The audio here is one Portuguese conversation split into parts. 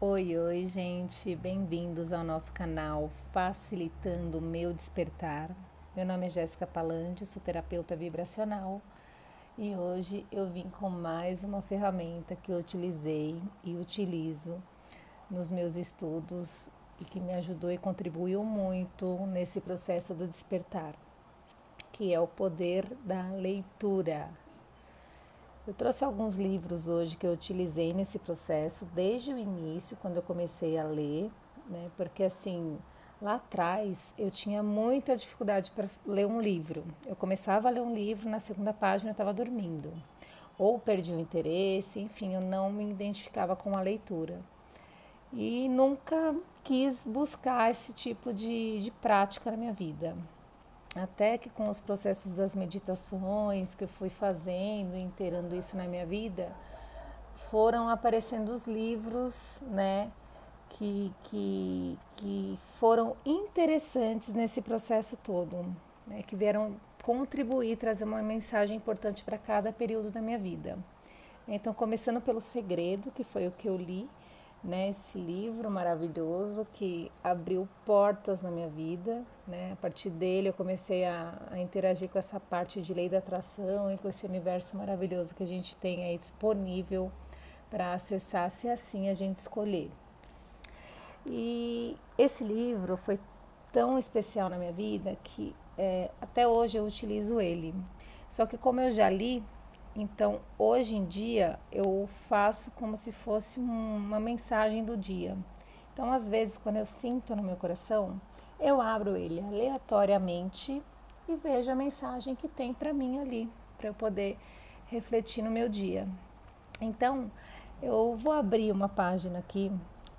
Oi, gente, bem-vindos ao nosso canal Facilitando o Meu Despertar. Meu nome é Jéssica Palandi, sou terapeuta vibracional e hoje eu vim com mais uma ferramenta que eu utilizei e utilizo nos meus estudos e que me ajudou e contribuiu muito nesse processo do despertar, que é o poder da leitura. Eu trouxe alguns livros hoje que eu utilizei nesse processo desde o início, quando eu comecei a ler, né? Porque assim, lá atrás eu tinha muita dificuldade para ler um livro. Eu começava a ler um livro, na segunda página eu estava dormindo. Ou perdi o interesse, enfim, eu não me identificava com a leitura. E nunca quis buscar esse tipo de prática na minha vida. Até que com os processos das meditações que eu fui fazendo, inteirando isso na minha vida, foram aparecendo os livros, né, que foram interessantes nesse processo todo, né, que vieram contribuir, trazer uma mensagem importante para cada período da minha vida. Então, começando pelo Segredo, que foi o que eu li, né, esse livro maravilhoso que abriu portas na minha vida, né? A partir dele eu comecei a interagir com essa parte de lei da atração e com esse universo maravilhoso que a gente tem aí disponível para acessar, se assim a gente escolher. E esse livro foi tão especial na minha vida que até hoje eu utilizo ele. Só que como eu já li, então hoje em dia eu faço como se fosse uma mensagem do dia. Então às vezes quando eu sinto no meu coração, eu abro ele aleatoriamente e vejo a mensagem que tem para mim ali, para eu poder refletir no meu dia. Então, eu vou abrir uma página aqui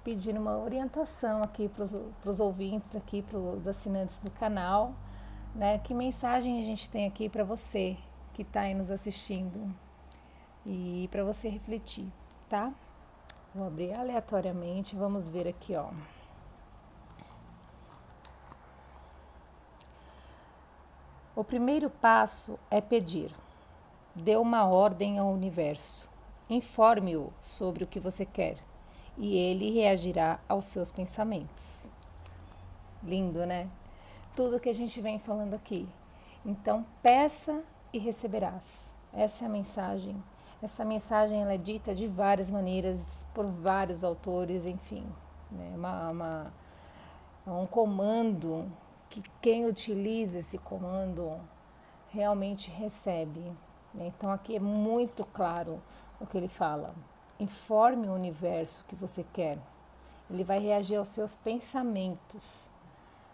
pedindo uma orientação aqui para os ouvintes aqui, para os assinantes do canal, né? Que mensagem a gente tem aqui para você que está aí nos assistindo e para você refletir, tá? Vou abrir aleatoriamente, vamos ver aqui, ó. O primeiro passo é pedir. Dê uma ordem ao universo. Informe-o sobre o que você quer e ele reagirá aos seus pensamentos. Lindo, né? Tudo que a gente vem falando aqui. Então, peça e receberás. Essa é a mensagem. Essa mensagem ela é dita de várias maneiras, por vários autores, enfim. Né? Um comando que quem utiliza esse comando realmente recebe. Né? Então, aqui é muito claro o que ele fala. Informe o universo que você quer. Ele vai reagir aos seus pensamentos.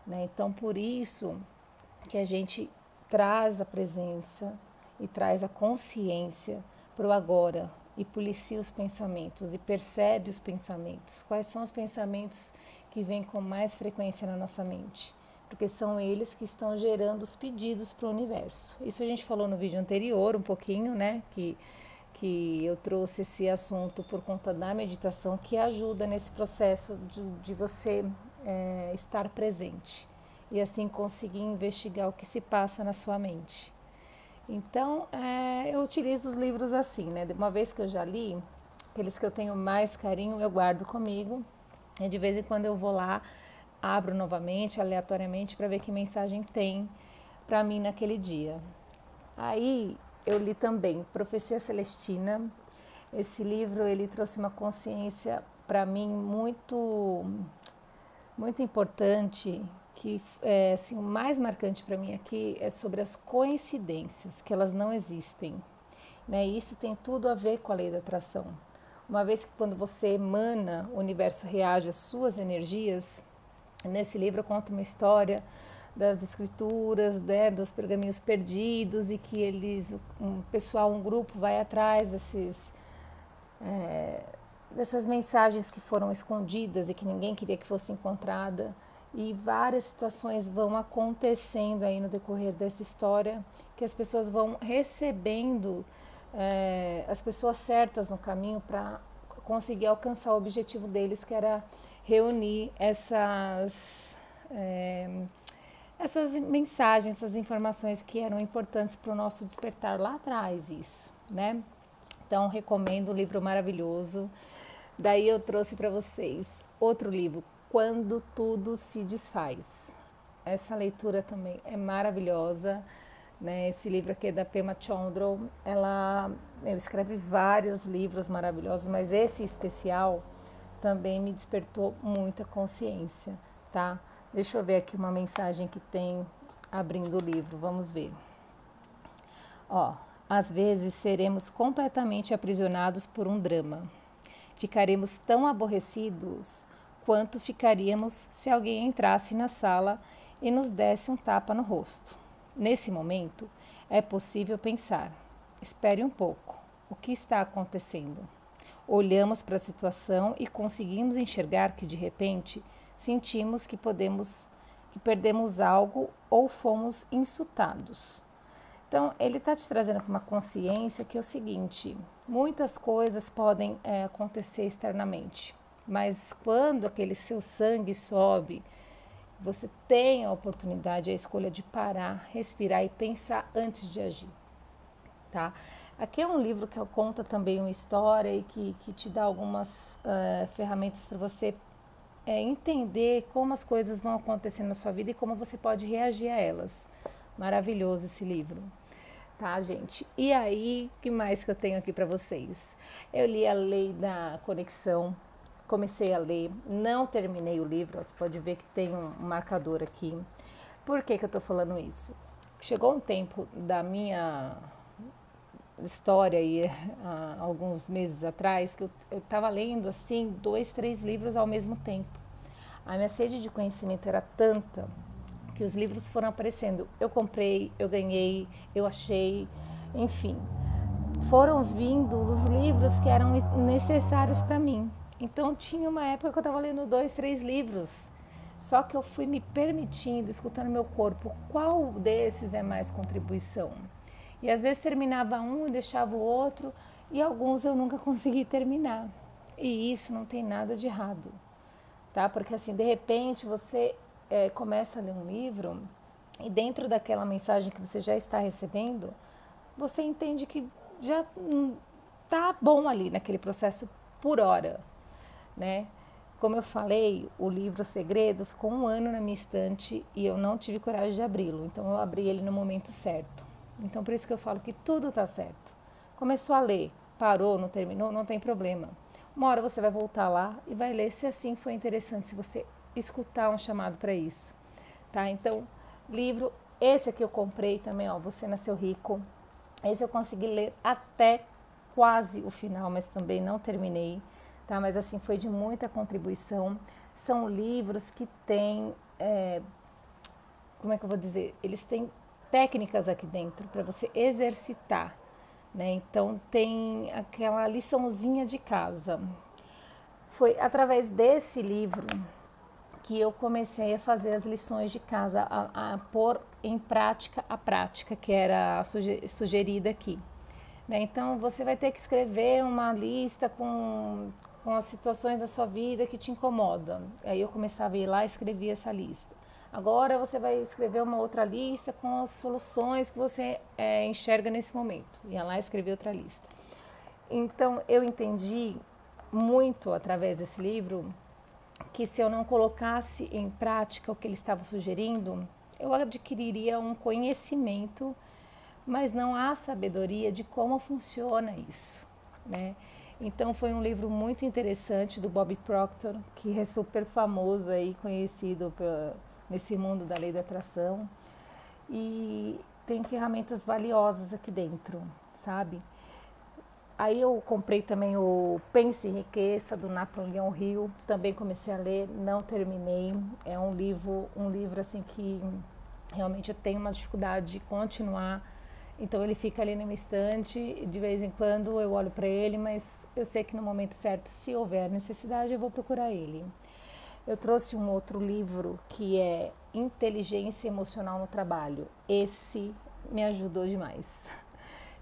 Né? Então, por isso que a gente traz a presença e traz a consciência para o agora e policia os pensamentos e percebe os pensamentos. Quais são os pensamentos que vêm com mais frequência na nossa mente? Porque são eles que estão gerando os pedidos para o universo. Isso a gente falou no vídeo anterior um pouquinho, né? Que eu trouxe esse assunto por conta da meditação que ajuda nesse processo de você estar presente e assim conseguir investigar o que se passa na sua mente. Então, eu utilizo os livros assim, né? De uma vez que eu já li, aqueles que eu tenho mais carinho eu guardo comigo e de vez em quando eu vou lá, abro novamente, aleatoriamente, para ver que mensagem tem para mim naquele dia. Aí eu li também Profecia Celestina. Esse livro ele trouxe uma consciência para mim muito importante, que assim, o mais marcante para mim aqui é sobre as coincidências, que elas não existem. Né? E isso tem tudo a ver com a lei da atração. Uma vez que quando você emana, o universo reage às suas energias. Nesse livro eu conto uma história das escrituras, né, dos pergaminhos perdidos e que um grupo vai atrás dessas mensagens que foram escondidas e que ninguém queria que fosse encontrada. E várias situações vão acontecendo aí no decorrer dessa história, que as pessoas vão recebendo as pessoas certas no caminho para conseguir alcançar o objetivo deles, que era reunir essas mensagens, essas informações que eram importantes para o nosso despertar lá atrás, isso, né? Então, recomendo o livro maravilhoso. Daí eu trouxe para vocês outro livro, Quando Tudo Se Desfaz. Essa leitura também é maravilhosa, né? Esse livro aqui é da Pema Chödrön. Ela escreve vários livros maravilhosos, mas esse especial também me despertou muita consciência, tá? Deixa eu ver aqui uma mensagem que tem abrindo o livro, vamos ver. Ó, às vezes seremos completamente aprisionados por um drama. Ficaremos tão aborrecidos quanto ficaríamos se alguém entrasse na sala e nos desse um tapa no rosto. Nesse momento, é possível pensar: espere um pouco, o que está acontecendo? Olhamos para a situação e conseguimos enxergar que, de repente, sentimos que perdemos algo ou fomos insultados. Então, ele está te trazendo para uma consciência que é o seguinte: muitas coisas podem acontecer externamente, mas quando aquele seu sangue sobe, você tem a oportunidade, a escolha de parar, respirar e pensar antes de agir, tá? Aqui é um livro que conta também uma história e que te dá algumas ferramentas para você entender como as coisas vão acontecer na sua vida e como você pode reagir a elas. Maravilhoso esse livro. Tá, gente? E aí, o que mais que eu tenho aqui para vocês? Eu li A Lei da Conexão, comecei a ler, não terminei o livro, você pode ver que tem um marcador aqui. Por que eu tô falando isso? Chegou um tempo da minha história aí, há alguns meses atrás, que eu estava lendo assim 2, 3 livros ao mesmo tempo. A minha sede de conhecimento era tanta que os livros foram aparecendo. Eu comprei, eu ganhei, eu achei, enfim. Foram vindo os livros que eram necessários para mim. Então tinha uma época que eu estava lendo 2, 3 livros. Só que eu fui me permitindo, escutando meu corpo, qual desses é mais contribuição? E às vezes terminava um e deixava o outro, e alguns eu nunca consegui terminar. E isso não tem nada de errado, tá? Porque assim, de repente você começa a ler um livro e dentro daquela mensagem que você já está recebendo, você entende que já tá bom ali naquele processo por hora, né? Como eu falei, o livro Segredo ficou 1 ano na minha estante e eu não tive coragem de abri-lo, então eu abri ele no momento certo. Então por isso que eu falo que tudo tá certo. Começou a ler, parou, não terminou, não tem problema. Uma hora você vai voltar lá e vai ler se assim foi interessante, se você escutar um chamado para isso, tá? Então, livro, esse aqui eu comprei também, ó, Você Nasceu Rico. Esse eu consegui ler até quase o final, mas também não terminei, tá? Mas assim, foi de muita contribuição. São livros que têm, como é que eu vou dizer? Eles têm técnicas aqui dentro para você exercitar, né? Então, tem aquela liçãozinha de casa. Foi através desse livro que eu comecei a fazer as lições de casa, a pôr em prática a prática que era sugerida aqui. Né? Então, você vai ter que escrever uma lista com as situações da sua vida que te incomodam. Aí eu começava a ir lá e escrevia essa lista. Agora você vai escrever uma outra lista com as soluções que você enxerga nesse momento. Ia lá e escrever outra lista. Então, eu entendi muito através desse livro que se eu não colocasse em prática o que ele estava sugerindo, eu adquiriria um conhecimento, mas não a sabedoria de como funciona isso, né? Então foi um livro muito interessante do Bob Proctor, que é super famoso aí, conhecido nesse mundo da lei da atração, e tem ferramentas valiosas aqui dentro, sabe? Aí eu comprei também o Pense e Enriqueça, do Napoleão Hill, também comecei a ler, não terminei. É um livro assim que realmente eu tenho uma dificuldade de continuar. Então ele fica ali na minha estante, de vez em quando eu olho para ele, mas eu sei que no momento certo, se houver necessidade, eu vou procurar ele. Eu trouxe um outro livro que é Inteligência Emocional no Trabalho. Esse me ajudou demais.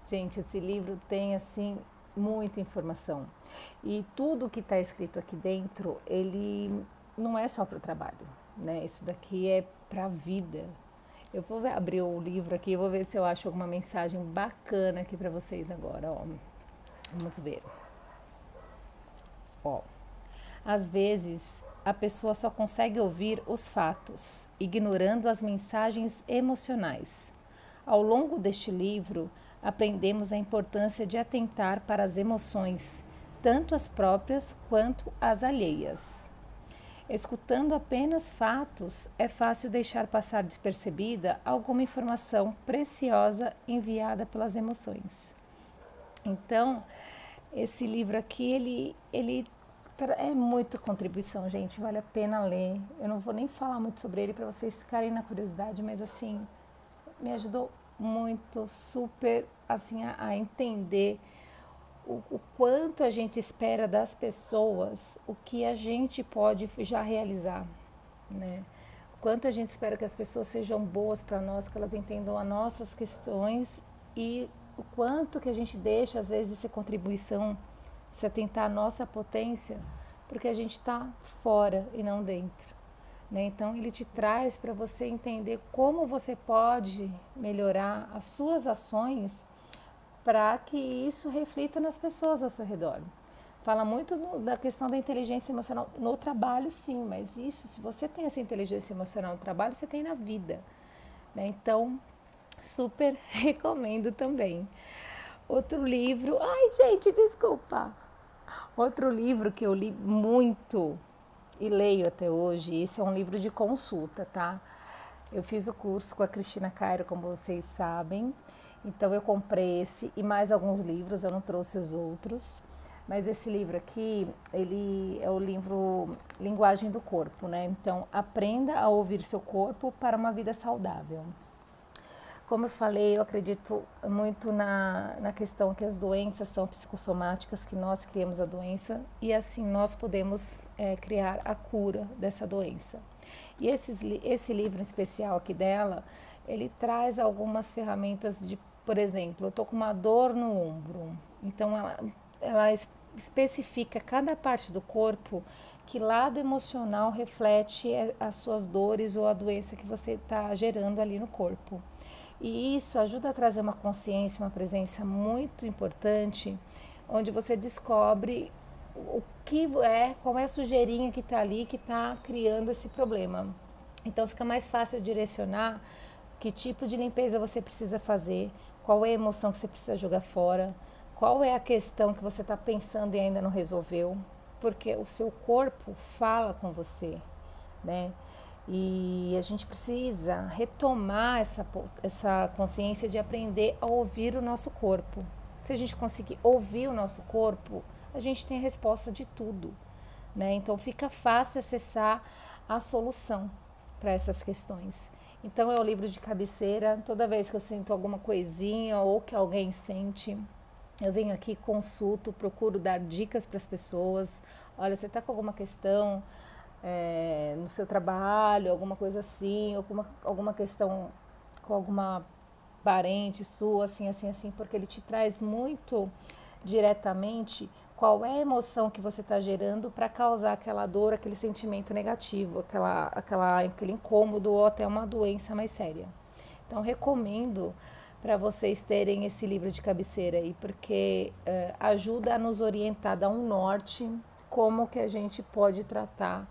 Gente, esse livro tem assim muita informação e tudo que está escrito aqui dentro, ele não é só para o trabalho, né? Isso daqui é para a vida. Eu vou abrir o livro aqui, vou ver se eu acho alguma mensagem bacana aqui para vocês agora, ó. Vamos ver. Ó, às vezes, a pessoa só consegue ouvir os fatos, ignorando as mensagens emocionais. Ao longo deste livro, aprendemos a importância de atentar para as emoções, tanto as próprias quanto as alheias. Escutando apenas fatos, é fácil deixar passar despercebida alguma informação preciosa enviada pelas emoções. Então, esse livro aqui, ele é muita contribuição, gente, vale a pena ler. Eu não vou nem falar muito sobre ele para vocês ficarem na curiosidade, mas assim, me ajudou muito, super, assim, a entender o quanto a gente espera das pessoas, o que a gente pode já realizar, né? O quanto a gente espera que as pessoas sejam boas para nós, que elas entendam as nossas questões e o quanto que a gente deixa, às vezes, essa contribuição, se atentar à nossa potência, porque a gente está fora e não dentro, né? Então, ele te traz para você entender como você pode melhorar as suas ações para que isso reflita nas pessoas ao seu redor. Fala muito da questão da inteligência emocional no trabalho, sim, mas isso, se você tem essa inteligência emocional no trabalho, você tem na vida, né? Então, super recomendo também. Outro livro, ai gente, desculpa. Outro livro que eu li muito e leio até hoje, esse é um livro de consulta, tá? Eu fiz o curso com a Cristina Cairo, como vocês sabem, então eu comprei esse e mais alguns livros, eu não trouxe os outros, mas esse livro aqui, ele é o livro Linguagem do Corpo, né? Então, aprenda a ouvir seu corpo para uma vida saudável. Como eu falei, eu acredito muito na questão que as doenças são psicossomáticas, que nós criamos a doença e assim nós podemos criar a cura dessa doença. E esse livro em especial aqui dela, ele traz algumas ferramentas de, por exemplo, eu estou com uma dor no ombro, então ela especifica cada parte do corpo que lado emocional reflete as suas dores ou a doença que você está gerando ali no corpo. E isso ajuda a trazer uma consciência, uma presença muito importante, onde você descobre o que qual é a sujeirinha que está ali, que está criando esse problema. Então fica mais fácil direcionar que tipo de limpeza você precisa fazer, qual é a emoção que você precisa jogar fora, qual é a questão que você está pensando e ainda não resolveu, porque o seu corpo fala com você, né? E a gente precisa retomar essa consciência de aprender a ouvir o nosso corpo. Se a gente conseguir ouvir o nosso corpo, a gente tem a resposta de tudo, né? Então fica fácil acessar a solução para essas questões. Então é o livro de cabeceira. Toda vez que eu sinto alguma coisinha ou que alguém sente, eu venho aqui, consulto, procuro dar dicas para as pessoas. Olha, você está com alguma questão no seu trabalho, alguma coisa assim, ou alguma questão com alguma parente sua, assim, assim, assim, porque ele te traz muito diretamente qual é a emoção que você está gerando para causar aquela dor, aquele sentimento negativo, aquele incômodo ou até uma doença mais séria. Então, recomendo para vocês terem esse livro de cabeceira aí, porque ajuda a nos orientar, dá um norte, como que a gente pode tratar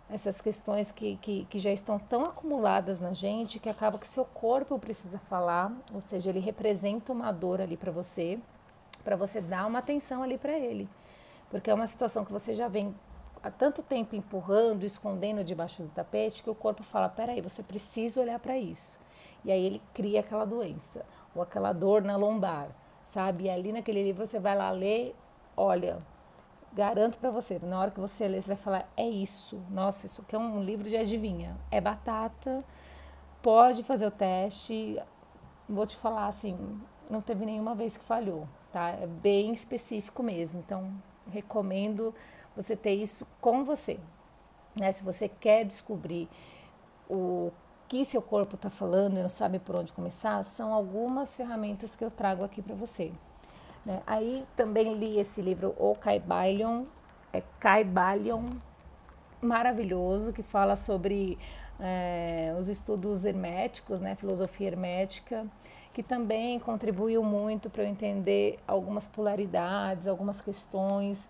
essas questões que já estão tão acumuladas na gente, que acaba que seu corpo precisa falar, ou seja, ele representa uma dor ali para você dar uma atenção ali para ele. Porque é uma situação que você já vem há tanto tempo empurrando, escondendo debaixo do tapete, que o corpo fala, peraí, você precisa olhar para isso. E aí ele cria aquela doença, ou aquela dor na lombar, sabe? E ali naquele livro você vai lá ler, olha, garanto para você, na hora que você ler, você vai falar, é isso, nossa, isso aqui é um livro de adivinha, é batata, pode fazer o teste, vou te falar assim, não teve nenhuma vez que falhou, tá? É bem específico mesmo, então recomendo você ter isso com você, né? Se você quer descobrir o que seu corpo está falando e não sabe por onde começar, são algumas ferramentas que eu trago aqui para você. Né? Aí também li esse livro, O Kybalion, Kybalion, maravilhoso, que fala sobre os estudos herméticos, né, filosofia hermética, que também contribuiu muito para eu entender algumas polaridades, algumas questões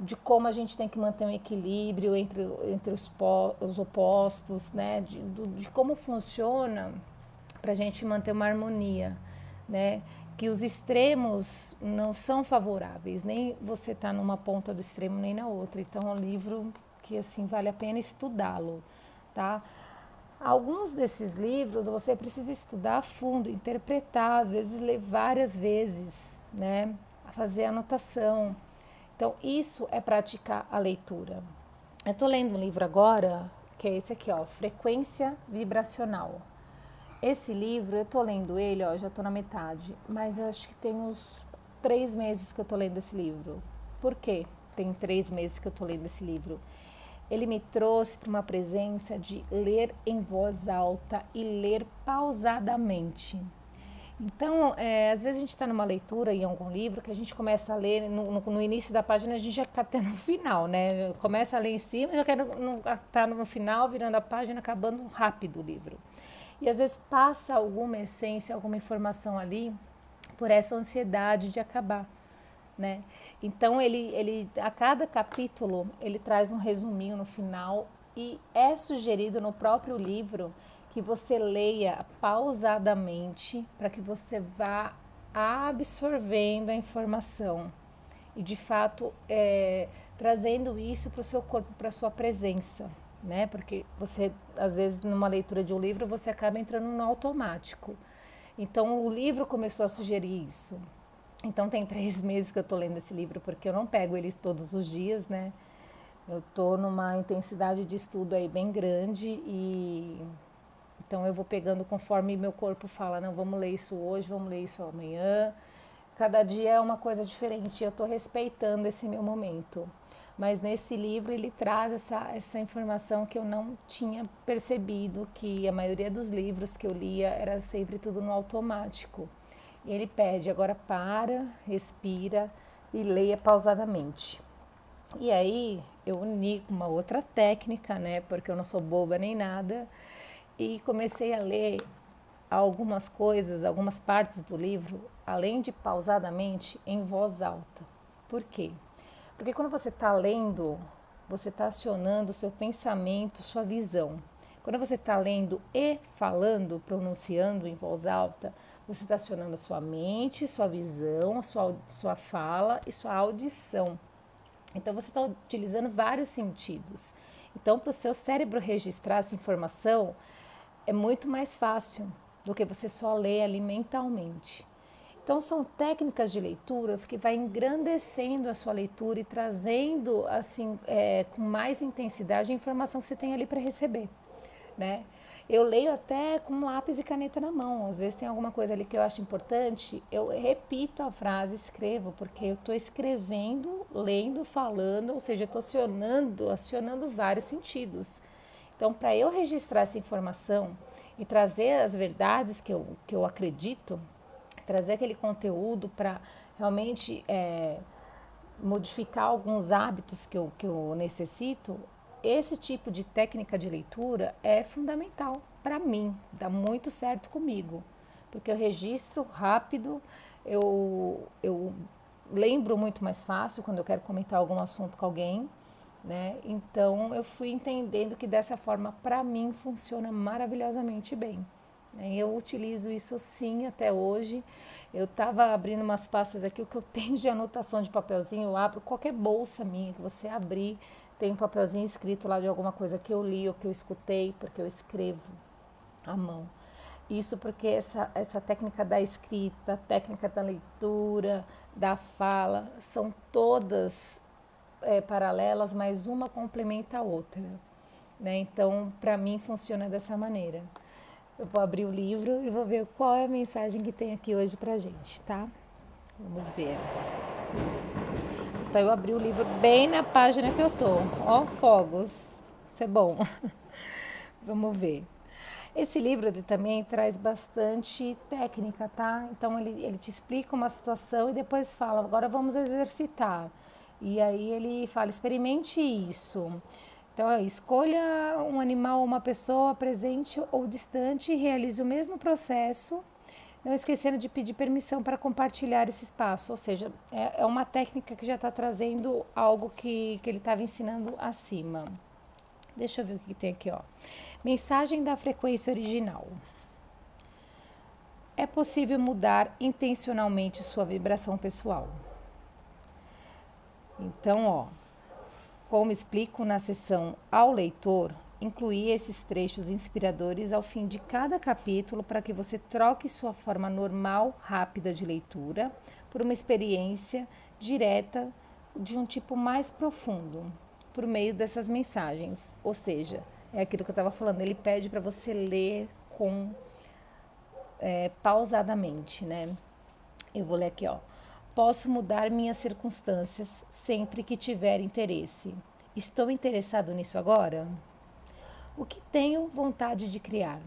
de como a gente tem que manter um equilíbrio entre os opostos, né? De como funciona para a gente manter uma harmonia, né? Que os extremos não são favoráveis, nem você está numa ponta do extremo nem na outra. Então é um livro que assim vale a pena estudá-lo, tá? Alguns desses livros você precisa estudar a fundo, interpretar, às vezes ler várias vezes, né? Fazer anotação. Então, isso é praticar a leitura. Eu estou lendo um livro agora, que é esse aqui, ó, Frequência Vibracional. Esse livro, eu estou lendo ele, ó, já estou na metade, mas acho que tem uns 3 meses que eu estou lendo esse livro. Por quê? Tem 3 meses que eu estou lendo esse livro. Ele me trouxe para uma presença de ler em voz alta e ler pausadamente. Então, às vezes a gente está numa leitura em algum livro que a gente começa a ler no início da página, a gente já está até no final, né? Começa a ler em cima e já quer estar no final, virando a página, acabando rápido o livro. E às vezes passa alguma essência, alguma informação ali por essa ansiedade de acabar, né? Então, ele a cada capítulo, ele traz um resuminho no final e é sugerido no próprio livro que você leia pausadamente para que você vá absorvendo a informação e de fato trazendo isso para o seu corpo, para a sua presença, né? Porque você às vezes numa leitura de um livro você acaba entrando no automático. Então o livro começou a sugerir isso. Então tem 3 meses que eu estou lendo esse livro porque eu não pego ele todos os dias, né? Eu estou numa intensidade de estudo aí bem grande e então eu vou pegando conforme meu corpo fala, não, vamos ler isso hoje, vamos ler isso amanhã. Cada dia é uma coisa diferente, eu estou respeitando esse meu momento. Mas nesse livro ele traz essa informação que eu não tinha percebido, que a maioria dos livros que eu lia era sempre tudo no automático. E ele pede, agora para, respira e leia pausadamente. E aí eu uni com uma outra técnica, né, porque eu não sou boba nem nada, e comecei a ler algumas coisas, algumas partes do livro, além de pausadamente, em voz alta. Por quê? Porque quando você está lendo, você está acionando o seu pensamento, sua visão. Quando você está lendo e falando, pronunciando em voz alta, você está acionando a sua mente, sua visão, sua fala e sua audição. Então você está utilizando vários sentidos. Então, para o seu cérebro registrar essa informação, é muito mais fácil do que você só ler ali mentalmente. Então são técnicas de leituras que vai engrandecendo a sua leitura e trazendo assim com mais intensidade a informação que você tem ali para receber, né? Eu leio até com lápis e caneta na mão. Às vezes tem alguma coisa ali que eu acho importante, eu repito a frase, escrevo, porque eu estou escrevendo, lendo, falando, ou seja, estou acionando vários sentidos. Então, para eu registrar essa informação e trazer as verdades que eu acredito, trazer aquele conteúdo para realmente modificar alguns hábitos que eu necessito, esse tipo de técnica de leitura é fundamental para mim, dá muito certo comigo, porque eu registro rápido, eu lembro muito mais fácil quando eu quero comentar algum assunto com alguém, né? Então eu fui entendendo que dessa forma para mim funciona maravilhosamente bem, né? Eu utilizo isso sim até hoje. Eu estava abrindo umas pastas aqui, o que eu tenho de anotação de papelzinho, eu abro qualquer bolsa minha que você abrir, tem um papelzinho escrito lá de alguma coisa que eu li ou que eu escutei, porque eu escrevo à mão. Isso porque essa técnica da escrita, a técnica da leitura, da fala, são todas paralelas, mas uma complementa a outra, né? Então, para mim, funciona dessa maneira. Eu vou abrir o livro e vou ver qual é a mensagem que tem aqui hoje pra gente, tá? Vamos ver. Então, eu abri o livro bem na página que eu tô. Ó, fogos. Isso é bom. Vamos ver. Esse livro ele também traz bastante técnica, tá? Então, ele te explica uma situação e depois fala, agora vamos exercitar. E aí ele fala, experimente isso. Então, escolha um animal ou uma pessoa presente ou distante e realize o mesmo processo Não esquecendo de pedir permissão para compartilhar esse espaço, ou seja, é uma técnica que já está trazendo algo que ele estava ensinando acima. Deixa eu ver o que tem aqui, ó. Mensagem da frequência original. É possível mudar intencionalmente sua vibração pessoal. Então, ó, como explico na sessão ao leitor, incluí esses trechos inspiradores ao fim de cada capítulo para que você troque sua forma normal, rápida de leitura por uma experiência direta de um tipo mais profundo, por meio dessas mensagens. Ou seja, é aquilo que eu estava falando, ele pede para você ler com pausadamente, né? Eu vou ler aqui, ó. Posso mudar minhas circunstâncias sempre que tiver interesse. Estou interessado nisso agora? O que tenho vontade de criar?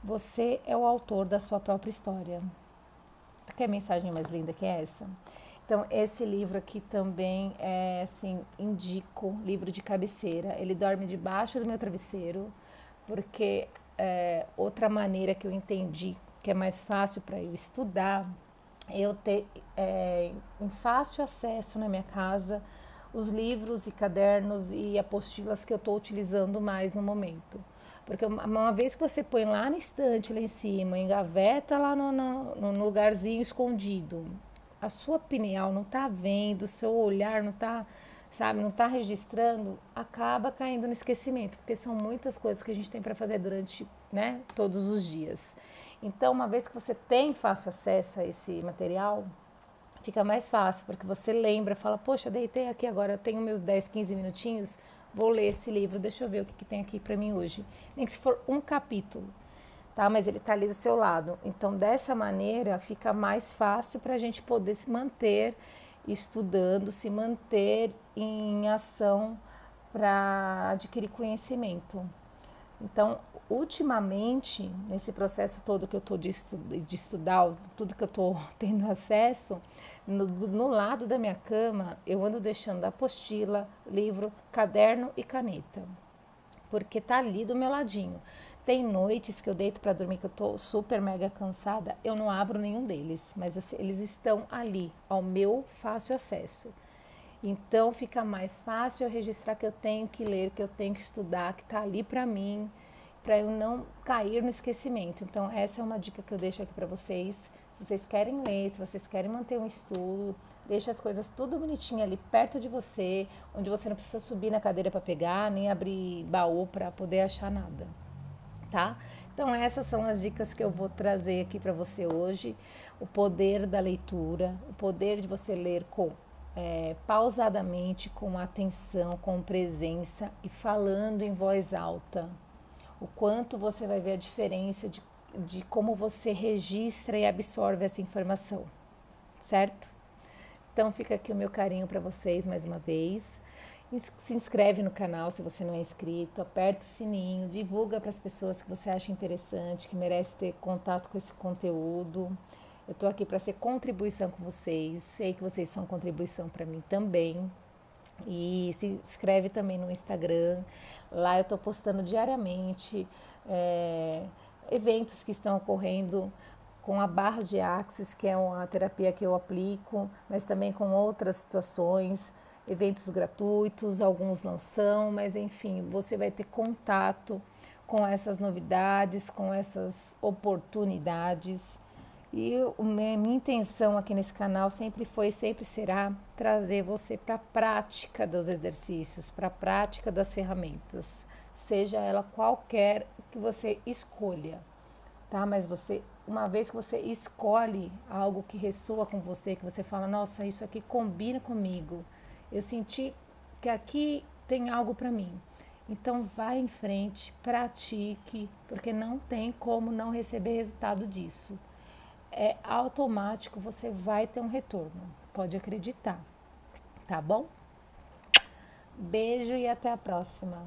Você é o autor da sua própria história. Quer mensagem mais linda que essa? Então, esse livro aqui também é, assim, indico, livro de cabeceira. Ele dorme debaixo do meu travesseiro, porque outra maneira que eu entendi que é mais fácil para eu estudar, eu ter em fácil acesso na minha casa os livros e cadernos e apostilas que eu estou utilizando mais no momento. Porque uma vez que você põe lá na estante, lá em cima, engaveta lá no lugarzinho escondido, a sua pineal não está vendo, o seu olhar não está, sabe, não está registrando, acaba caindo no esquecimento, porque são muitas coisas que a gente tem para fazer durante, né, todos os dias. Então, uma vez que você tem fácil acesso a esse material, fica mais fácil, porque você lembra, fala, poxa, deitei aqui agora, eu tenho meus 10, 15 minutinhos, vou ler esse livro, deixa eu ver o que tem aqui para mim hoje. Nem que se for um capítulo, tá? Mas ele tá ali do seu lado. Então, dessa maneira, fica mais fácil para a gente poder se manter estudando, se manter em ação para adquirir conhecimento. Então, ultimamente, nesse processo todo que eu estou de estudar, tudo que eu estou tendo acesso, no lado da minha cama, eu ando deixando apostila, livro, caderno e caneta, porque tá ali do meu ladinho. Tem noites que eu deito para dormir que eu tô super mega cansada, eu não abro nenhum deles, mas eles estão ali, ao meu fácil acesso. Então fica mais fácil eu registrar que eu tenho que ler, que eu tenho que estudar, que está ali para mim, para eu não cair no esquecimento. Então essa é uma dica que eu deixo aqui para vocês. Se vocês querem ler, se vocês querem manter um estudo, deixa as coisas tudo bonitinho ali perto de você, onde você não precisa subir na cadeira para pegar, nem abrir baú para poder achar nada, tá? Então essas são as dicas que eu vou trazer aqui para você hoje. O poder da leitura, o poder de você ler com pausadamente, com atenção, com presença e falando em voz alta. O quanto você vai ver a diferença de como você registra e absorve essa informação, certo? Então fica aqui o meu carinho para vocês mais uma vez. Se inscreve no canal se você não é inscrito, aperta o sininho, divulga para as pessoas que você acha interessante, que merece ter contato com esse conteúdo. Eu estou aqui para ser contribuição com vocês, sei que vocês são contribuição para mim também. E se inscreve também no Instagram, lá eu estou postando diariamente eventos que estão ocorrendo com a Barras de Axis, que é uma terapia que eu aplico, mas também com outras situações, eventos gratuitos, alguns não são, mas enfim, você vai ter contato com essas novidades, com essas oportunidades. E minha intenção aqui nesse canal sempre foi e sempre será trazer você para a prática dos exercícios, para a prática das ferramentas, seja ela qualquer que você escolha, tá? Mas você, uma vez que você escolhe algo que ressoa com você, que você fala, nossa, isso aqui combina comigo, eu senti que aqui tem algo para mim. Então vai em frente, pratique, porque não tem como não receber resultado disso. É automático, você vai ter um retorno. Pode acreditar. Tá bom? Beijo e até a próxima.